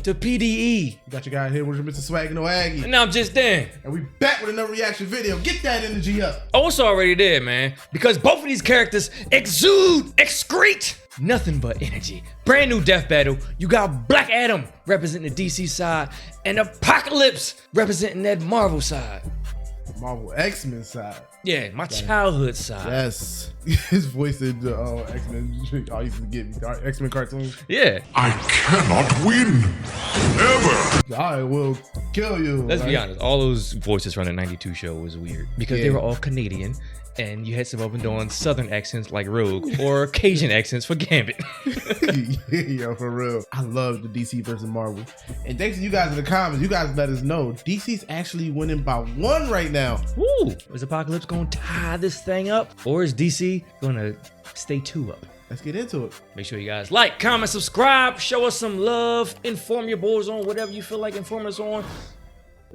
to PDE. You got your guy here with Mr. Swag No Aggie. And now I'm just Dan. And we back with another reaction video. Get that energy up. Oh, it's already there, man. Because both of these characters excrete nothing but energy. Brand new death battle. You got Black Adam representing the DC side and Apocalypse representing that Marvel side. Marvel X-Men side. Yeah, my childhood side. Yes. His voice in the X-Men. I used to get X-Men cartoons. Yeah. I cannot win. Ever. I will kill you. Let's be honest. All those voices from the 92 show was weird. Because they were all Canadian. And you had some up and down Southern accents like Rogue or Cajun accents for Gambit. Yo, for real. I love the DC versus Marvel. And thanks to you guys in the comments, you guys let us know DC's actually winning by 1 right now. Woo! Is Apocalypse gonna tie this thing up? Or is DC gonna stay 2 up? Let's get into it. Make sure you guys like, comment, subscribe, show us some love, inform your boys on whatever you feel like informing us on.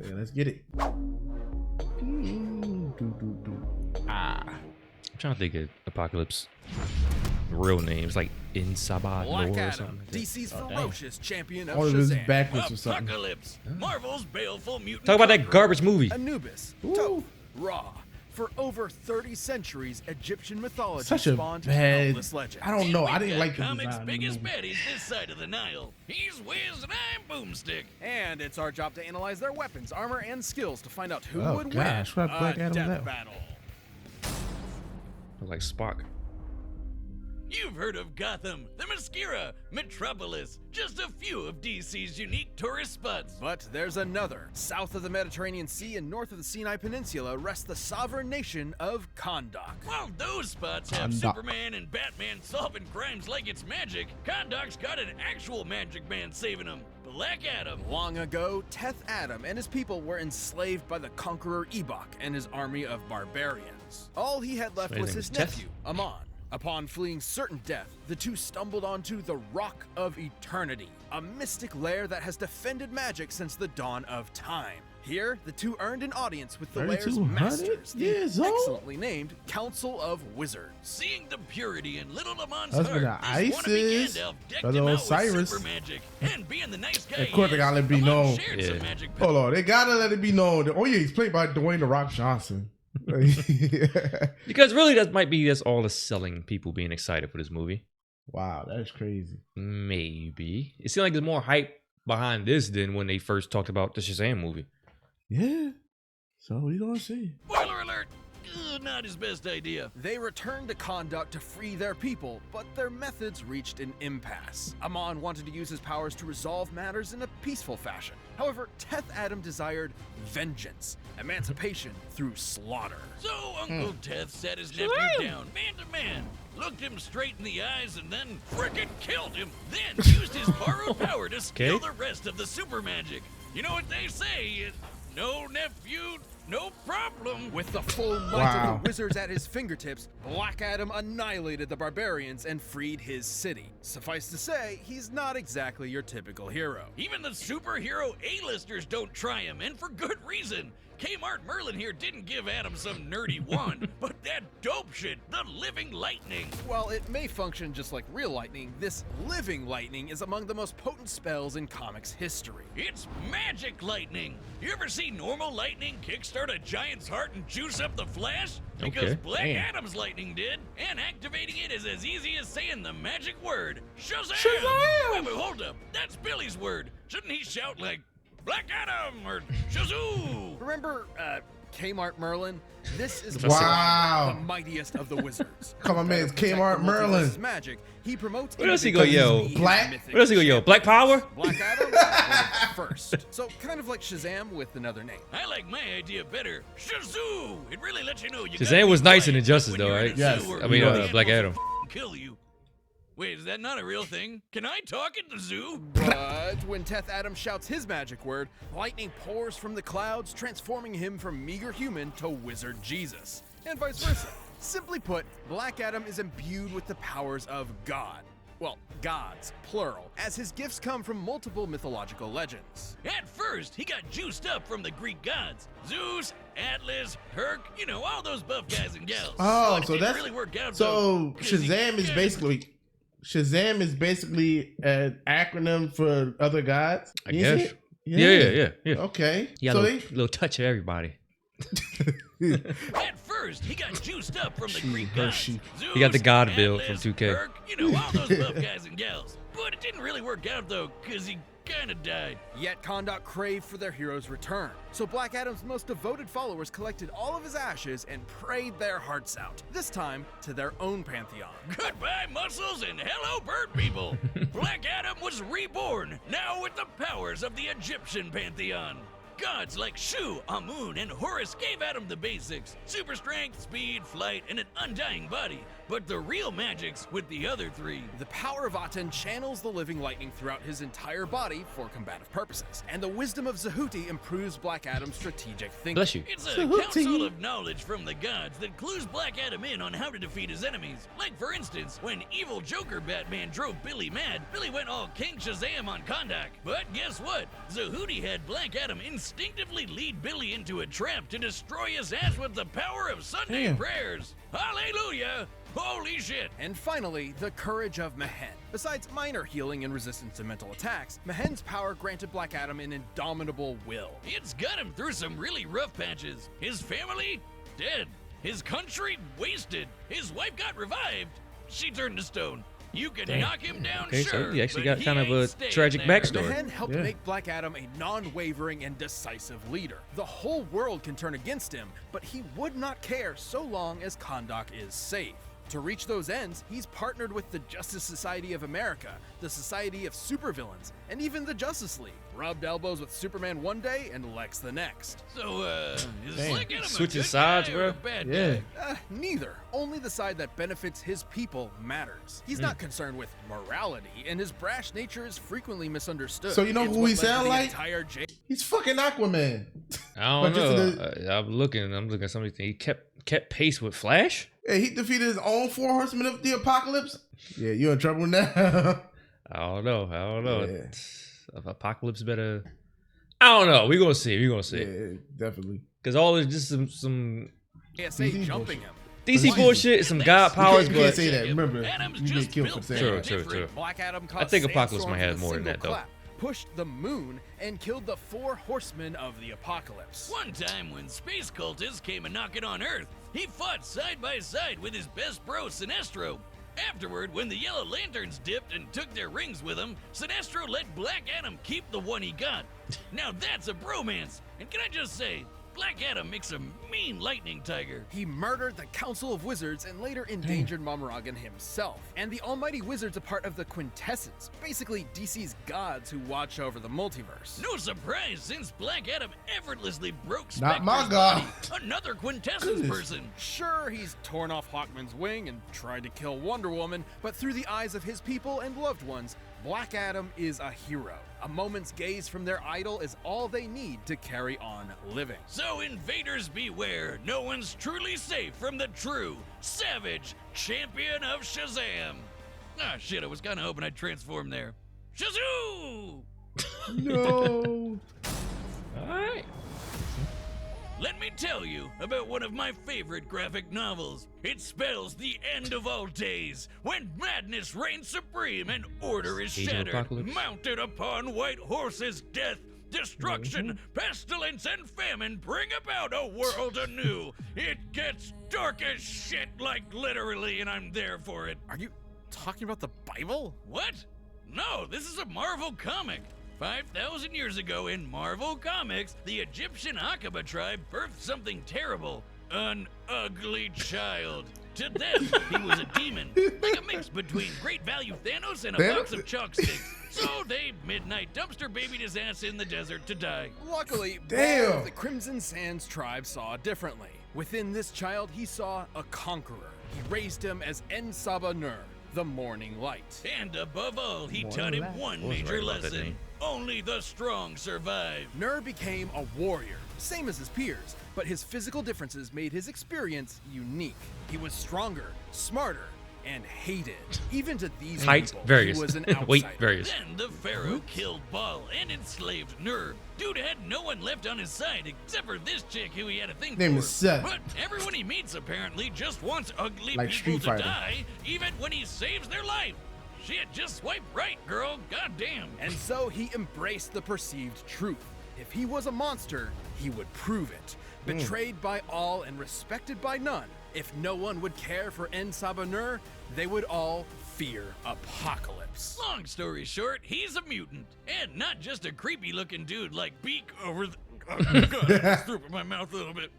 Yeah, let's get it. I'm trying to think of Apocalypse real names like Insaba or something. Like DC's ferocious champion of All of his Shazam. backwards or something. Apocalypse, Marvel's baleful mutant. Talk about that garbage movie. Anubis, Thoth, Ra. For over 30 centuries, Egyptian mythology Such a spawned bad. countless legends. I don't know. I didn't like the comics' design. biggest baddies this side of the Nile. He's Wiz and I'm Boomstick. And it's our job to analyze their weapons, armor, and skills to find out who Oh, would gosh, win what Black a Adam death that? battle. Look like Spock. You've heard of Gotham, the Mascara, Metropolis, just a few of DC's unique tourist spots. But there's another. South of the Mediterranean Sea and north of the Sinai Peninsula rests the sovereign nation of Kahndaq. While those spots have Kahndaq. Superman and Batman solving crimes like it's magic, Kahndaq's got an actual magic man saving them, Black Adam. Long ago, Teth Adam and his people were enslaved by the conqueror Ebok and his army of barbarians. All he had left was his nephew, Amon. Upon fleeing certain death, the two stumbled onto the Rock of Eternity, a mystic lair that has defended magic since the dawn of time. Here, the two earned an audience with the lair's 3200 masters, the years old? excellently named Council of Wizards. Seeing the purity in little Lamont's Husband heart, of this wannabe Isis, Gandalf decked brother him out Osiris. with super magic. And being the nice guy Of course they gotta let it be Lamont known. shared some magic Hold on, they gotta let it be known. Oh yeah, he's played by Dwayne The Rock Johnson. Because really that's all the selling people being excited for this movie. Wow, that's crazy. Maybe. It seemed like there's more hype behind this than when they first talked about the Shazam movie. Yeah. So we gonna see. Spoiler alert! Not his best idea. They returned to Kahndaq to free their people, but their methods reached an impasse. Amon wanted to use his powers to resolve matters in a peaceful fashion. However, Teth Adam desired vengeance, emancipation through slaughter. So Uncle Teth sat his nephew down, man to man, looked him straight in the eyes, and then frickin' killed him. Then used his borrowed power to steal the rest of the super magic. You know what they say? No nephew, no problem. With the full might of the wizards at his fingertips, Black Adam annihilated the barbarians and freed his city. Suffice to say, he's not exactly your typical hero. Even the superhero A-listers don't try him, and for good reason. Kmart Merlin here didn't give Adam some nerdy wand, but that dope shit, the living lightning. While it may function just like real lightning, this living lightning is among the most potent spells in comics history. It's magic lightning. You ever see normal lightning kickstart a giant's heart and juice up the Flash? Because Black Adam's lightning did, and activating it is as easy as saying the magic word, Shazam! Shazam! Wait, hold up, that's Billy's word. Shouldn't he shout like, Black Adam or Shazoo? Remember Kmart Merlin? This is the mightiest of the wizards. Come on, man, it's Kmart Merlin. Magic. He promotes. What else he go, yo? Black? What else he go, yo? Black Power? Black Adam was first. So kind of like Shazam with another name. I like my idea better. Shazoo! It really lets you know you Shazam was nice in Injustice though, right? Yes. I mean, Black Adam. Kill you. Wait, is that not a real thing? Can I talk at the zoo? But when Teth Adam shouts his magic word, lightning pours from the clouds, transforming him from meager human to wizard Jesus, and vice versa. Simply put, Black Adam is imbued with the powers of God. Well, gods, plural, as his gifts come from multiple mythological legends. At first, he got juiced up from the Greek gods. Zeus, Atlas, Herc, you know, all those buff guys and gals. Oh, But it so didn't that's really work out, so though, 'cause he Shazam is kinda basically Shazam is basically an acronym for other gods? I Is guess. it? Yeah. Okay. Yeah, So a little touch of everybody. At first, he got juiced up from the Greek gods. Hershey. Zeus, He got the god build from Atlas, 2K. Herc, you know, all those buff guys and gals. But it didn't really work out, though, because he kind of died. Yet Kahndaq craved for their hero's return. So Black Adam's most devoted followers collected all of his ashes and prayed their hearts out. This time to their own pantheon. Goodbye, muscles, and hello, bird people. Black Adam was reborn, now with the powers of the Egyptian pantheon. Gods like Shu, Amun, and Horus gave Adam the basics: super strength, speed, flight, and an undying body. But the real magic's with the other three. The power of Aten channels the living lightning throughout his entire body for combative purposes. And the wisdom of Zehuti improves Black Adam's strategic thinking. Bless you. It's a council of knowledge from the gods that clues Black Adam in on how to defeat his enemies. Like, for instance, when evil Joker Batman drove Billy mad, Billy went all King Shazam on Kahndaq. But guess what? Zehuti had Black Adam instinctively lead Billy into a trap to destroy his ass with the power of Sunday prayers. Hallelujah! Holy shit! And finally, the courage of Mehen. Besides minor healing and resistance to mental attacks, Mehen's power granted Black Adam an indomitable will. It's got him through some really rough patches. His family, dead. His country, wasted. His wife got revived. She turned to stone. You can knock him down, Okay, sure. so he actually but got kind of ain't a staying tragic there. backstory. Mehen helped make Black Adam a non-wavering and decisive leader. The whole world can turn against him, but he would not care so long as Kahndaq is safe. To reach those ends, he's partnered with the Justice Society of America, the Society of Supervillains, and even the Justice League. Rubbed elbows with Superman one day and Lex the next. So, is Black Adam Switching a good sides, guy or a bro? bad Yeah. guy? Neither. Only the side that benefits his people matters. He's not concerned with morality, and his brash nature is frequently misunderstood. So you know It's who what he led to sound the like? entire He's fucking Aquaman. I But don't just know. I'm looking at something. He kept pace with Flash. Hey, he defeated his own 4 horsemen of the apocalypse. Yeah, you in trouble now. I don't know. Yeah. Apocalypse better. I don't know. We're gonna see. Yeah, definitely. Because all is just some ASA jumping him. DC bullshit, some god powers, You can't but say that. Remember, Adam's you just get killed for built saying that. True. Black Adam I think Apocalypse might have sandstorms more with a than that, single though. clap, pushed the moon and killed the 4 horsemen of the apocalypse. One time when space cultists came a knocking on Earth, he fought side by side with his best bro, Sinestro. Afterward, when the Yellow Lanterns dipped and took their rings with them, Sinestro let Black Adam keep the one he got. Now that's a bromance. And can I just say, Black Adam makes a mean lightning tiger. He murdered the Council of Wizards and later endangered Mamaragan himself. And the Almighty Wizard's a part of the Quintessence, basically DC's gods who watch over the multiverse. No surprise, since Black Adam effortlessly broke Not my Spectre's god. body, another Quintessence person. Sure, he's torn off Hawkman's wing and tried to kill Wonder Woman, but through the eyes of his people and loved ones, Black Adam is a hero. A moment's gaze from their idol is all they need to carry on living. So invaders beware, no one's truly safe from the true, savage champion of Shazam. Ah shit, I was kinda hoping I'd transform there. Shazoo! No. alright. Let me tell you about one of my favorite graphic novels. It spells the end of all days, when madness reigns supreme and order is Age of shattered, Apocalypse. mounted upon white horses. Death, destruction, pestilence, and famine bring about a world anew. It gets dark as shit, like literally, and I'm there for it. Are you talking about the Bible? What? No, this is a Marvel comic. 5,000 years ago in Marvel Comics, the Egyptian Aqaba tribe birthed something terrible. An ugly child. To them, he was a demon, like a mix between Great Value Thanos and a box of chalk sticks. So they midnight dumpster babied his ass in the desert to die. Luckily, Damn. the Crimson Sands tribe saw differently. Within this child, he saw a conqueror. He raised him as En Saba Nur, the morning light. And above all, he taught him one major right about that lesson. name. Only the strong survive. Nur became a warrior, same as his peers, but his physical differences made his experience unique. He was stronger, smarter, and hated. Even to these Height people, various. he was an outsider. Weight various. Then the Pharaoh killed Baal and enslaved Nur. Dude had no one left on his side except for this chick who he had a thing Name for. is Seth. But everyone he meets apparently just wants ugly Like people Street to Fighter. die, even when he saves their life. Shit, just swipe right, girl. Goddamn. And so he embraced the perceived truth. If he was a monster, he would prove it. Betrayed by all and respected by none. If no one would care for En Sabanur, they would all fear Apocalypse. Long story short, he's a mutant. And not just a creepy looking dude like Beak over the... Oh, God, I just threw up in my mouth a little bit.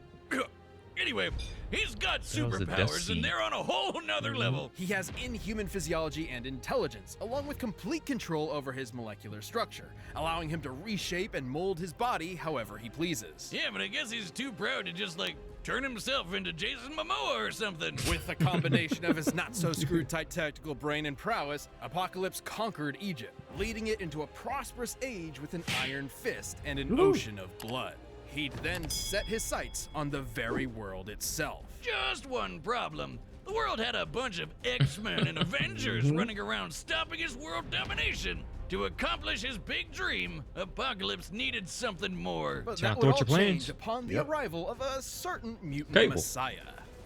Anyway, he's got superpowers and they're on a whole nother level. He has inhuman physiology and intelligence, along with complete control over his molecular structure, allowing him to reshape and mold his body however he pleases. Yeah, but I guess he's too proud to just, like, turn himself into Jason Momoa or something. With a combination of his not-so-screwed-tight tactical brain and prowess, Apocalypse conquered Egypt, leading it into a prosperous age with an iron fist and an ocean of blood. He'd then set his sights on the very world itself. Just one problem. The world had a bunch of X-Men and Avengers running around stopping his world domination. To accomplish his big dream, Apocalypse needed something more. But that would all change upon the arrival of a certain mutant messiah.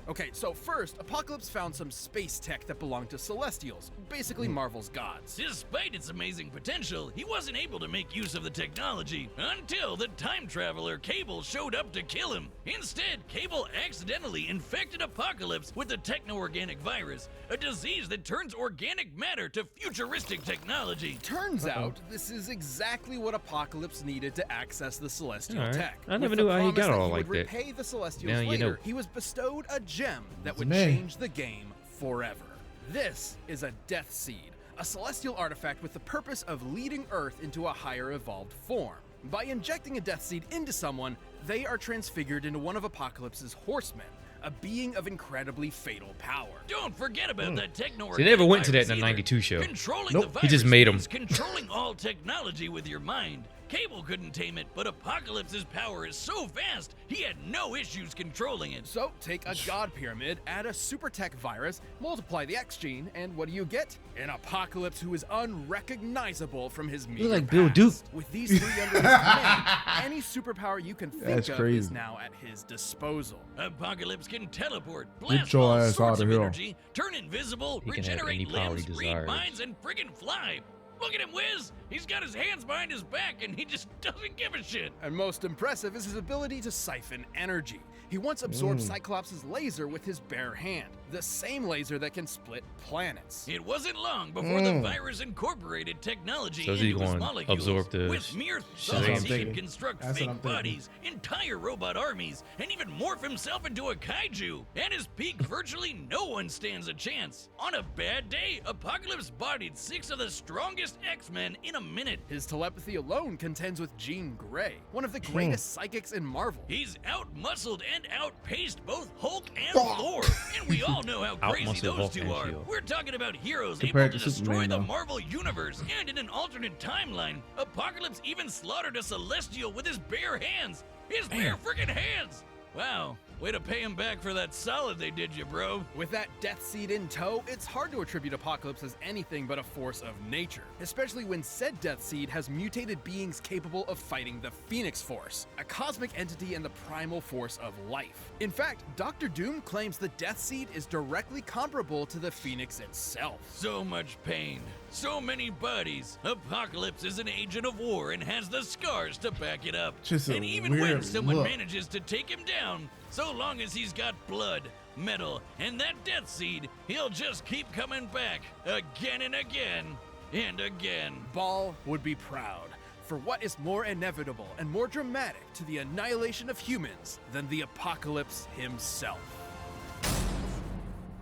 Okay, so first, Apocalypse found some space tech that belonged to Celestials, basically Marvel's gods. Despite its amazing potential, he wasn't able to make use of the technology until the time traveler Cable showed up to kill him. Instead, Cable accidentally infected Apocalypse with the techno-organic virus, a disease that turns organic matter to futuristic technology. Turns out, this is exactly what Apocalypse needed to access the Celestial tech. I never knew how he got all like that. Repay the Celestials now later, you know. He was bestowed a gem that would change the game forever. This is a Death Seed, a celestial artifact with the purpose of leading Earth into a higher evolved form. By injecting a Death Seed into someone, they are transfigured into one of Apocalypse's horsemen, a being of incredibly fatal power. Don't forget about that techno-organic They never went to that in the either. 92 show. Controlling the He just made them. Controlling all technology with your mind. Cable couldn't tame it, but Apocalypse's power is so vast, he had no issues controlling it. So, take a god pyramid, add a super tech virus, multiply the X gene, and what do you get? An Apocalypse who is unrecognizable from his meager like Bill past. Duke. With these three under his command, any superpower you can think of is now at his disposal. Apocalypse can teleport, blast your all ass sorts out of of here. energy, turn invisible, He can have any regenerate power he limbs, read desires. minds, and friggin' fly. Look at him whiz! He's got his hands behind his back and he just doesn't give a shit. And most impressive is his ability to siphon energy. He once absorbed Cyclops' laser with his bare hand, the same laser that can split planets. It wasn't long before the virus incorporated technology So is he into his going molecules. absorb the With mere Shazam thoughts, he thing? could construct That's what I'm fake thinking. bodies, entire robot armies, and even morph himself into a kaiju. At his peak, virtually no one stands a chance. On a bad day, Apocalypse bodied 6 of the strongest X-Men in a minute. His telepathy alone contends with Jean Grey, one of the greatest psychics in Marvel. He's out-muscled and outpaced both Hulk and Thor, and we all know how crazy Out-muscled those Hulk two and are. She-Hulk. We're talking about heroes Compared able to to destroy Superman, the though. Marvel Universe, and in an alternate timeline, Apocalypse even slaughtered a Celestial with his bare hands. His bare friggin' hands! Wow, way to pay him back for that solid they did you, bro. With that Death Seed in tow, it's hard to attribute Apocalypse as anything but a force of nature, especially when said Death Seed has mutated beings capable of fighting the Phoenix Force, a cosmic entity and the primal force of life. In fact, Dr. Doom claims the Death Seed is directly comparable to the Phoenix itself. So much pain, so many bodies. Apocalypse is an agent of war and has the scars to back it up. Just a And even when weird someone look. manages to take him down, so long as he's got blood, metal, and that Death Seed, he'll just keep coming back again and again and again. Ball would be proud. For what is more inevitable and more dramatic to the annihilation of humans than the Apocalypse himself?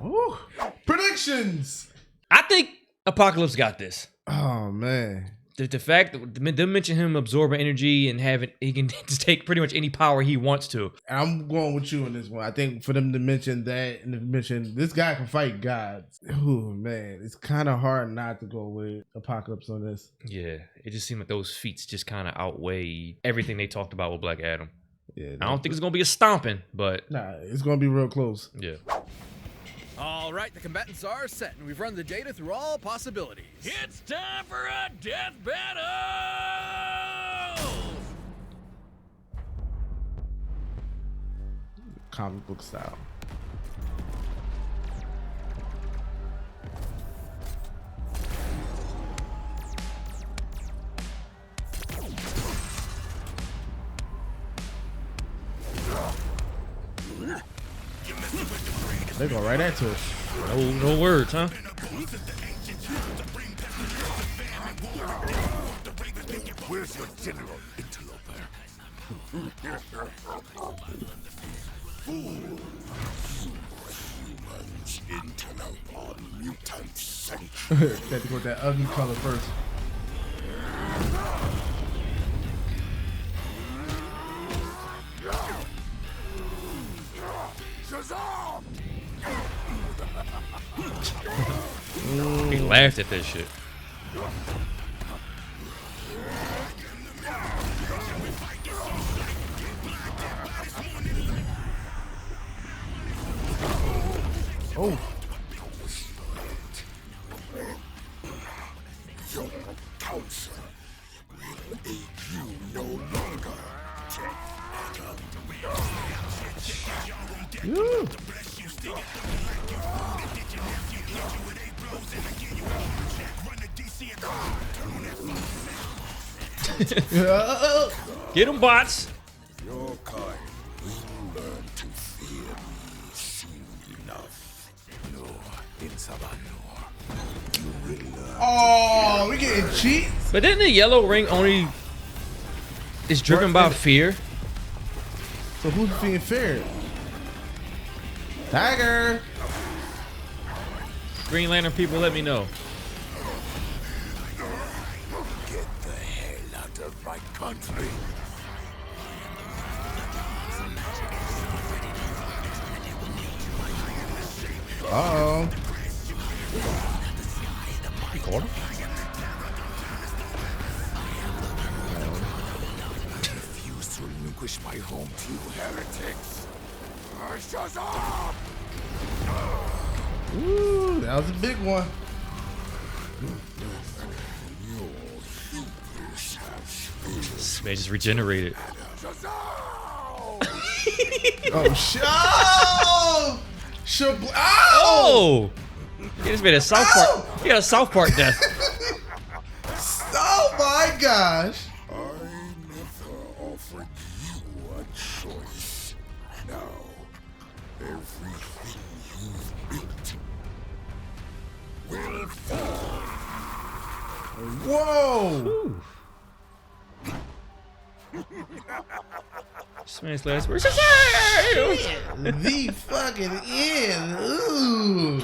Ooh. Predictions. I think Apocalypse got this. Oh man. The fact that they mention him absorbing energy and having he can just take pretty much any power he wants to. I'm going with you on this one. I think for them to mention that and to mention this guy can fight gods. Oh man, it's kind of hard not to go with Apocalypse on this. Yeah, it just seemed like those feats just kind of outweigh everything they talked about with Black Adam. Yeah, I don't think it's gonna be a stomping, but Nah, it's gonna be real close. yeah. All right, the combatants are set, and we've run the data through all possibilities. It's time for a death battle! Comic book style. They go right into it. No words, huh? Where's your general, interloper? Humans interlope on mutant sanctuary. Had to go with that ugly color first. He laughed at that shit. Oh. Your counsel will aid you no longer. Woo. Get him, bots. Your kind will learn to fear me soon enough. No, in Savanor, you will learn. Oh, we getting cheats. But then the yellow ring only is driven by fear. So who's being fair? Tiger. Green Lantern people, let me know. Get the hell out of my country. Uh-oh. You caught him? Refuse to relinquish my home to you heretics. Shazam! Ooh, that was a big one. This man just regenerated. Shazam! Oh, oh! Oh! He just made a South Park. He got a South Park death. Oh my gosh! I never offered you a choice. Now, everything you've built will fall. Whoa! This man's last words. The fucking end. Ooh.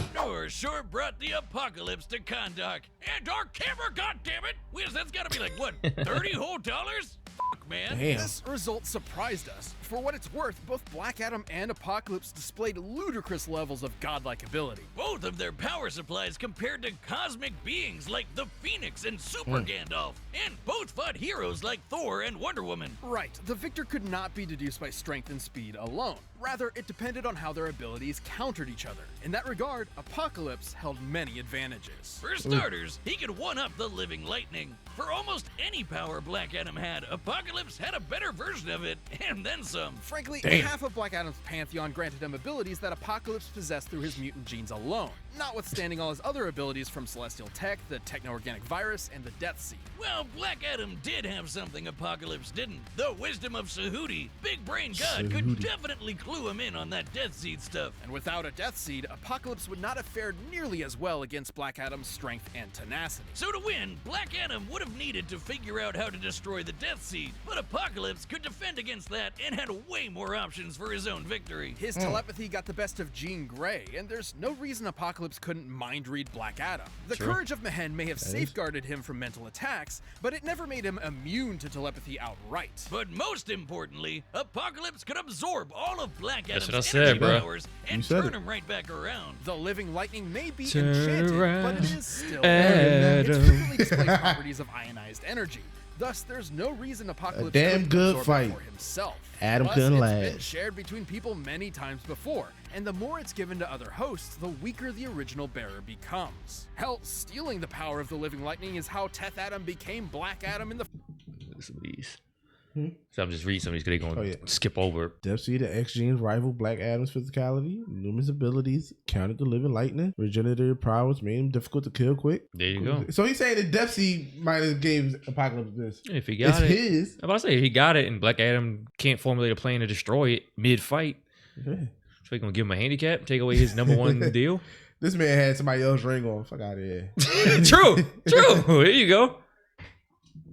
Sure brought the apocalypse to Kondak. And our camera, goddammit! That's gotta be like, what, 30 whole dollars? Fuck, man. Damn. This result surprised us. For what it's worth, both Black Adam and Apocalypse displayed ludicrous levels of godlike ability. Both of their power supplies compared to cosmic beings like the Phoenix and Super Gandalf. And both fought heroes like Thor and Wonder Woman. Right, the victor could not be deduced by strength and speed alone. Rather, it depended on how their abilities countered each other. In that regard, Apocalypse held many advantages. For starters, he could one-up the Living Lightning. For almost any power Black Adam had, Apocalypse had a better version of it, and then some. Frankly, half of Black Adam's pantheon granted him abilities that Apocalypse possessed through his mutant genes alone, notwithstanding all his other abilities from Celestial Tech, the Techno-Organic Virus, and the Death Seed. Well, Black Adam did have something Apocalypse didn't. The wisdom of Sahuti. Big Brain God could definitely clue him in on that Death Seed stuff. And without a Death Seed, Apocalypse would not have fared nearly as well against Black Adam's strength and tenacity. So to win, Black Adam would have needed to figure out how to destroy the Death Seed, but Apocalypse could defend against that and had way more options for his own victory. His telepathy got the best of Jean Grey, and there's no reason Apocalypse couldn't mind-read Black Adam. The courage of Mehen may have safeguarded him from mental attacks, but it never made him immune to telepathy outright. But most importantly, Apocalypse could absorb all of Black That's Adam's what I said, energy bro. powers and You said turn it. him right back around. The Living Lightning may be Turn enchanted, around, but it is still Adam. It's frequently displayed properties of ionized energy. Thus, there's no reason Apocalypse damn couldn't good absorb it fight. for himself. Adam Plus, couldn't it's last. been shared between people many times before, and the more it's given to other hosts, the weaker the original bearer becomes. Hell, stealing the power of the Living Lightning is how Teth Adam became Black Adam in the Some of these. So I'm just reading some of these because they're going to Oh, yeah. skip over. Death Seed, the X genes rival Black Adam's physicality, numerous abilities, countered the Living Lightning, regenerative prowess made him difficult to kill quick. There you go. So he's saying that Death Seed might have gave Apocalypse this. If he It's got it. his. I'm about to say, if he got it and Black Adam can't formulate a plan to destroy it mid-fight, Yeah. So we gonna give him a handicap, take away his #1 deal? This man had somebody else ring on. Fuck out of here. True. Here you go.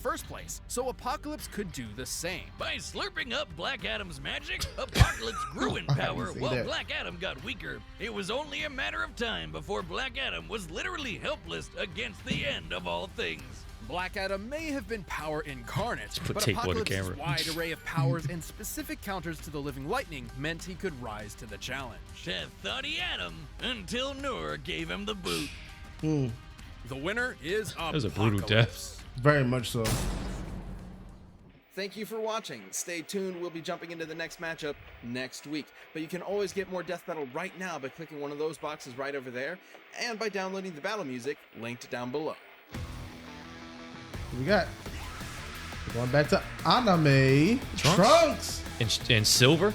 First place, so Apocalypse could do the same. By slurping up Black Adam's magic, Apocalypse grew in power while that. Black Adam got weaker. It was only a matter of time before Black Adam was literally helpless against the end of all things. Black Adam may have been power incarnate, put but tape on the Apocalypse's camera. wide array of powers and specific counters to the living lightning meant he could rise to the challenge. Seth thought he had him until Noor gave him the boot. The winner is Apocalypse. That was a brutal death. Very much so. Thank you for watching. Stay tuned. We'll be jumping into the next matchup next week. But you can always get more Death Battle right now by clicking one of those boxes right over there and by downloading the battle music linked down below. What we got? We're going back to anime. Trunks. And silver.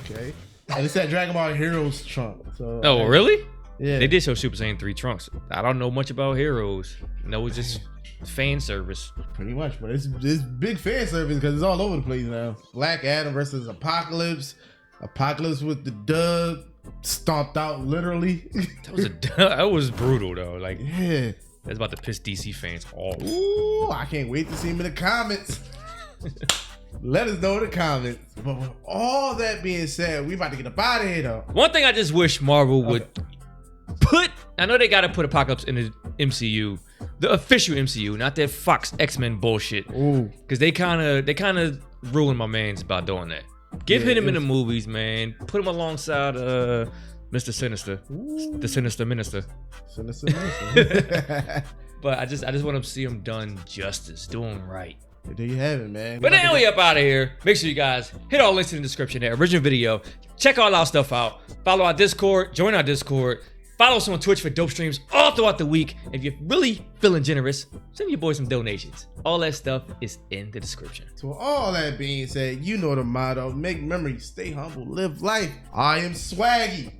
Okay. And it's that Dragon Ball Heroes trunk. So, Oh, really? Yeah. They did show Super Saiyan 3 Trunks. I don't know much about Heroes. No, it's just fan service. Pretty much, but it's big fan service because it's all over the place now. Black Adam versus Apocalypse. Apocalypse with the dub stomped out literally. That was brutal though. Like, Yeah. that's about to piss DC fans off. Ooh, I can't wait to see him in the comments. Let us know in the comments. But with all that being said, we about to get up out of here though. One thing I just wish Marvel would put. I know they gotta put Apocalypse in the MCU, the official MCU, not that Fox X-Men bullshit. Ooh. Because they kind of ruined my man's about doing that. Give him in the movies, man. Put him alongside Mr. Sinister, the Sinister Minister. Sinister. But I just want to see him done justice, doing right. There you have it, man. But now we up out of here. Make sure you guys hit all links in the description there. Original video. Check all our stuff out. Follow our Discord. Join our Discord. Follow us on Twitch for dope streams all throughout the week. If you're really feeling generous, send your boy some donations. All that stuff is in the description. So all that being said, you know the motto. Make memories, stay humble, live life. I am Swaggy.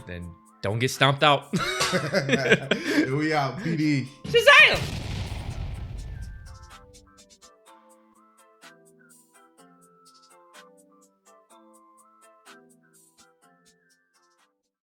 Then don't get stomped out. We out, PDE. Shazam!